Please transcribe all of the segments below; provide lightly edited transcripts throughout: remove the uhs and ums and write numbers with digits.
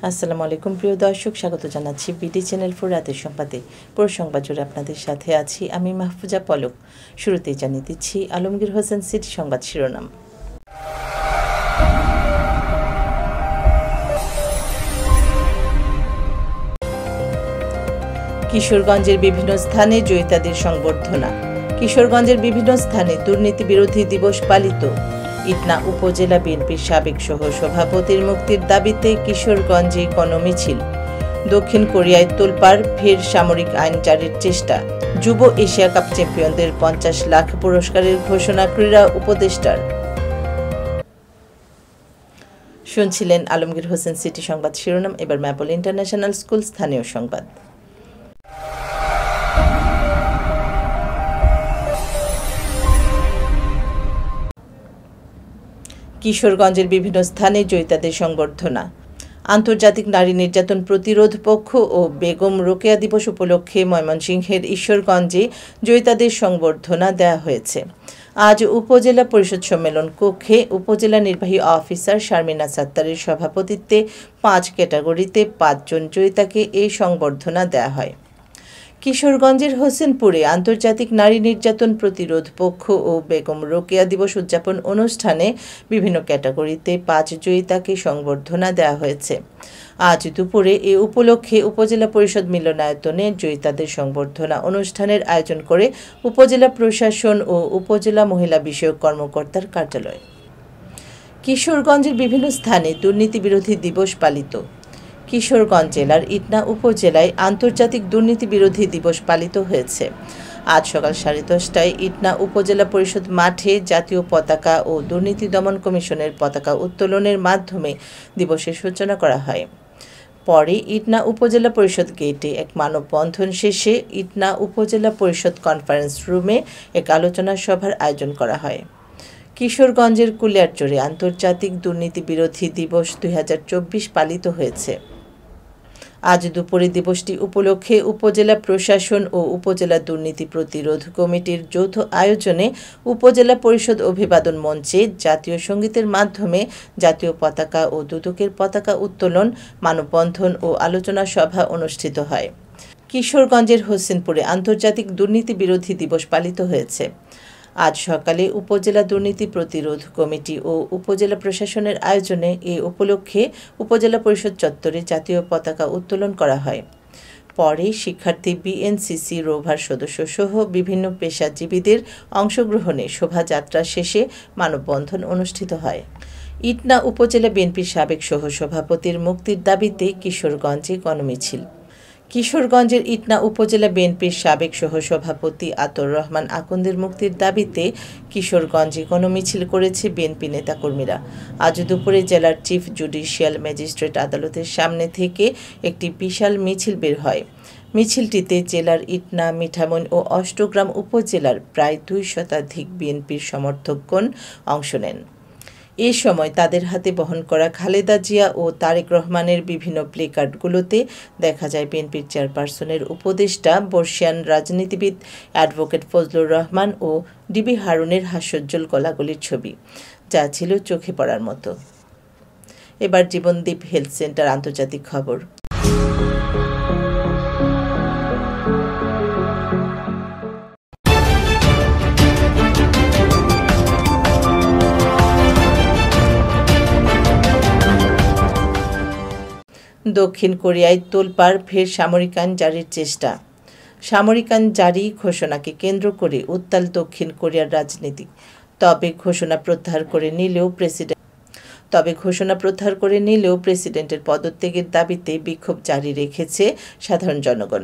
আসসালামু আলাইকুম প্রিয় দর্শক, স্বাগত জানাচ্ছি বিডি চ্যানেল 4 রাতের সংবাদে। পুরো সংবাদ জুড়ে আপনাদের সাথে আছি আমি মাহফুজা পলক। শুরুতেই জানিয়ে দিচ্ছি আলমগীর হোসেন সিটি সংবাদ শিরোনাম। কিশোরগঞ্জের বিভিন্ন স্থানে জয়িতাদের সংবর্ধনা। কিশোরগঞ্জের বিভিন্ন স্থানে দুর্নীতি বিরোধী দিবস পালিত। ইটনা উপজেলা বিএনপির সাবেক সহ সভাপতির মুক্তির দাবিতে কিশোরগঞ্জে গণমিছিল। দক্ষিণ কোরিয়ায় তোলপাড়, ফের সামরিক আইন জারির চেষ্টা। যুব এশিয়া কাপ চ্যাম্পিয়নদের 50 লাখ পুরস্কারের ঘোষণা ক্রীড়া উপদেষ্টার। শুনছিলেন আলমগীর হোসেন সিটি সংবাদ শিরোনাম। এবার ম্যাপল ইন্টারন্যাশনাল স্কুল স্থানীয় সংবাদ। কিশোরগঞ্জের বিভিন্ন স্থানে জয়িতাদের সংবর্ধনা। আন্তর্জাতিক নারী নির্যাতন প্রতিরোধ পক্ষ ও বেগম রোকেয়া দিবস উপলক্ষে ময়মনসিংহের ঈশ্বরগঞ্জে জয়িতাদের সংবর্ধনা দেওয়া হয়েছে। আজ উপজেলা পরিষদ সম্মেলন কক্ষে উপজেলা নির্বাহী অফিসার শারমিনা সাত্তারের সভাপতিত্বে 5 ক্যাটাগরিতে 5 জন জয়িতাকে এই সংবর্ধনা দেওয়া হয়। কিশোরগঞ্জের হোসেনপুরে আন্তর্জাতিক নারী নির্যাতন প্রতিরোধ পক্ষ ও বেগম রোকেয়া দিবস উদযাপন অনুষ্ঠানে বিভিন্ন ক্যাটাগরিতে 5 জয়িতাকে সংবর্ধনা দেওয়া হয়েছে। আজ দুপুরে এ উপলক্ষে উপজেলা পরিষদ মিলনায়তনে জয়িতাদের সংবর্ধনা অনুষ্ঠানের আয়োজন করে উপজেলা প্রশাসন ও উপজেলা মহিলা বিষয়ক কর্মকর্তার কার্যালয়। কিশোরগঞ্জের বিভিন্ন স্থানে দুর্নীতি বিরোধী দিবস পালিত। কিশোরগঞ্জ জেলার ইটনা উপজেলায় আন্তর্জাতিক দুর্নীতি বিরোধী দিবস পালিত হয়েছে। আজ সকাল 10:30টায় ইটনা উপজেলা পরিষদ মাঠে জাতীয় পতাকা ও দুর্নীতি দমন কমিশনের পতাকা উত্তোলনের মাধ্যমে দিবসের সূচনা করা হয়। পরে ইটনা উপজেলা পরিষদ গেটে এক মানববন্ধন শেষে ইটনা উপজেলা পরিষদ কনফারেন্স রুমে এক আলোচনা সভার আয়োজন করা হয়। কিশোরগঞ্জের কুলিয়ারচরে আন্তর্জাতিক দুর্নীতি বিরোধী দিবস 2024 পালিত হয়েছে। আজ দুপুরে দিবসটি উপলক্ষে উপজেলা প্রশাসন ও উপজেলা দুর্নীতি প্রতিরোধ কমিটির যৌথ আয়োজনে উপজেলা পরিষদ অভিবাদন মঞ্চে জাতীয় সঙ্গীতের মাধ্যমে জাতীয় পতাকা ও দুদকের পতাকা উত্তোলন, মানববন্ধন ও আলোচনা সভা অনুষ্ঠিত হয়। কিশোরগঞ্জের হোসেনপুরে আন্তর্জাতিক দুর্নীতি বিরোধী দিবস পালিত হয়েছে। আজ সকালে উপজেলা দুর্নীতি প্রতিরোধ কমিটি ও উপজেলা প্রশাসনের আয়োজনে এ উপলক্ষে উপজেলা পরিষদ চত্বরে জাতীয় পতাকা উত্তোলন করা হয়। পরে শিক্ষার্থী, বিএনসিসি, রোভার সদস্যসহ বিভিন্ন পেশাজীবীদের অংশগ্রহণে শোভাযাত্রা শেষে মানববন্ধন অনুষ্ঠিত হয়। ইটনা উপজেলা বিএনপির সাবেক সহ সভাপতির মুক্তির দাবিতে কিশোরগঞ্জে গণমিছিল। কিশোরগঞ্জের ইটনা উপজেলা বিএনপির সাবেক সহসভাপতি আতর রহমান আকন্দের মুক্তির দাবিতে কিশোরগঞ্জে গণমিছিল করেছে বিএনপি নেতাকর্মীরা। আজ দুপুরে জেলার চিফ জুডিশিয়াল ম্যাজিস্ট্রেট আদালতের সামনে থেকে একটি বিশাল মিছিল বের হয়। মিছিলটিতে জেলার ইটনা, মিঠামইন ও অষ্টগ্রাম উপজেলার প্রায় 2 শতাধিক বিএনপির সমর্থকগণ অংশ নেন। এ সময় তাদের হাতে বহন করা খালেদা জিয়া ও তারেক রহমানের বিভিন্ন প্লেকার্ডগুলোতে দেখা যায় বিএনপির চেয়ারপারসনের উপদেষ্টা বর্ষিয়ান রাজনীতিবিদ অ্যাডভোকেট ফজলুর রহমান ও ডিবি হারুনের হাস্যোজ্জ্বল গলাগলির ছবি, যা ছিল চোখে পড়ার মতো। এবার জীবনদীপ হেলথ সেন্টার আন্তর্জাতিক খবর। দক্ষিণ কোরিয়ায় তোলপাড়, ফের সামরিক আইন জারির চেষ্টা। সামরিক আইন জারি ঘোষণাকে কেন্দ্র করে উত্তাল দক্ষিণ কোরিয়ার রাজনীতি। তবে ঘোষণা প্রত্যাহার করে নিলেও প্রেসিডেন্টের পদত্যাগের দাবিতে বিক্ষোভ জারি রেখেছে সাধারণ জনগণ।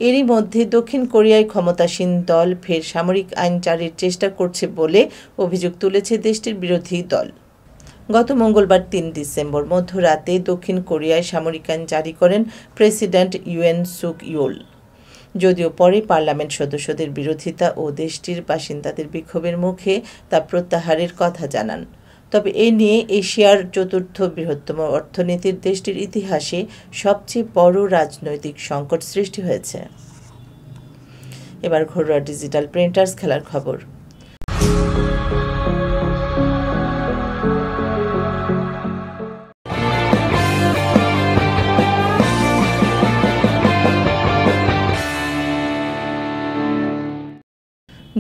এরই মধ্যে দক্ষিণ কোরিয়ায় ক্ষমতাসীন দল ফের সামরিক আইন জারির চেষ্টা করছে বলে অভিযোগ তুলেছে দেশটির বিরোধী দল। গত মঙ্গলবার 3 ডিসেম্বর মধ্যরাতে দক্ষিণ কোরিয়ায় সামরিক আইন জারি করেন প্রেসিডেন্ট ইউন সুক ইয়োল। যদিও পরে পার্লামেন্ট সদস্যদের বিরোধিতা ও দেশটির বাসিন্দাদের বিক্ষোভের মুখে তা প্রত্যাহারের কথা জানান। তবে এ নিয়ে এশিয়ার 4র্থ বৃহত্তম অর্থনীতির দেশটির ইতিহাসে সবচেয়ে বড় রাজনৈতিক সংকট সৃষ্টি হয়েছে। এবার ঘরোয়া ডিজিটাল প্রিন্টার্স খেলার খবর।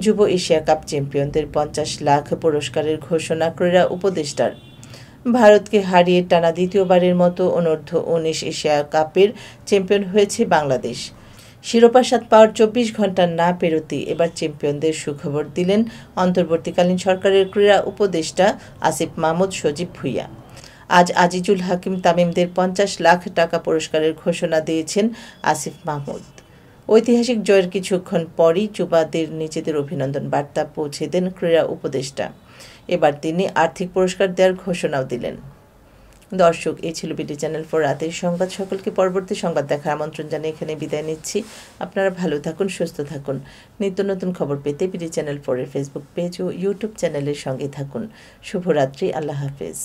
যুব এশিয়া কাপ চ্যাম্পিয়নদের 50 লাখ পুরস্কারের ঘোষণা ক্রীড়া উপদেষ্টার। ভারতকে হারিয়ে টানা দ্বিতীয়বারের মতো অনূর্ধ্ব-19 এশিয়া কাপের চ্যাম্পিয়ন হয়েছে বাংলাদেশ। শিরোপা স্বাদ পাওয়ার 24 ঘণ্টা না পেরোতেই এবার চ্যাম্পিয়নদের সুখবর দিলেন অন্তর্বর্তীকালীন সরকারের ক্রীড়া উপদেষ্টা আসিফ মাহমুদ সজীব ভুঁইয়া। আজ আজিজুল হাকিম তামিমদের 50 লাখ টাকা পুরস্কারের ঘোষণা দিয়েছেন আসিফ মাহমুদ। ঐতিহাসিক জয়ের কিছুক্ষণ পরই যুবাদের নিজেদের অভিনন্দন বার্তা পৌঁছে দেন ক্রীড়া উপদেষ্টা। এবার তিনি আর্থিক পুরস্কার দেওয়ার ঘোষণাও দিলেন। দর্শক, এই ছিল বিডি চ্যানেল 4 রাতের সংবাদ। সকলকে পরবর্তী সংবাদ দেখার আমন্ত্রণ জানিয়ে এখানে বিদায় নিচ্ছি। আপনারা ভালো থাকুন, সুস্থ থাকুন। নিত্য নতুন খবর পেতে বিডি চ্যানেল 4 এর ফেসবুক পেজ ও ইউটিউব চ্যানেলের সঙ্গে থাকুন। শুভরাত্রি। আল্লাহ হাফেজ।